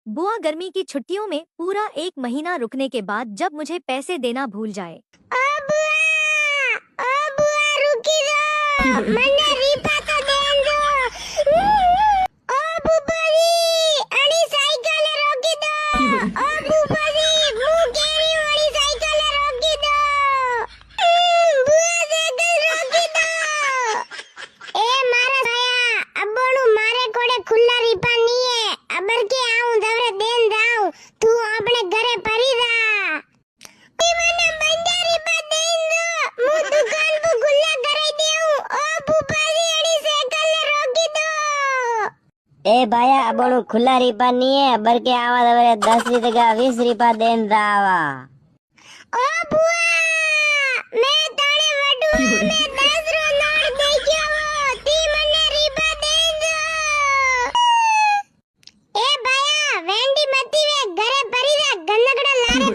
बुआ गर्मी की छुट्टियों में पूरा 1 महीना रुकने के बाद जब मुझे पैसे देना भूल जाए। ओ बुआ रुकी दो મને રીપા તો દેન દો ઓ બુબરી અણી સાયકલ રોકી દો ઓ બુબરી હું કેરી વાળી સાયકલ રોકી દો બુઆ સાયકલ રોકી દો એ મારા સાયા અબણું મારે કોડે ખુલ્લા રીપા નીએ અબર કે આઉં દવરે દેન જાઉં તું આપણે ઘરે પરી જા મને બંજારી પા દેન દો હું દુકાન પર ખુલ્લા કરી દેઉં ઓ બુબાજી અણી સાયકલ રોકી દો ए भाया अबणु खुला રીપા ની હે બરકે આવા દવરે 10 રીપા 20 રીપા દેન દાવા ઓ બુઆ મે તાણે વડુ મે 10 રો નોટ દઈ ગયો તી મને રીપા દેન દો એ ભાયા વેંડી મતી વે ઘરે પરી રે ગનગડા લારે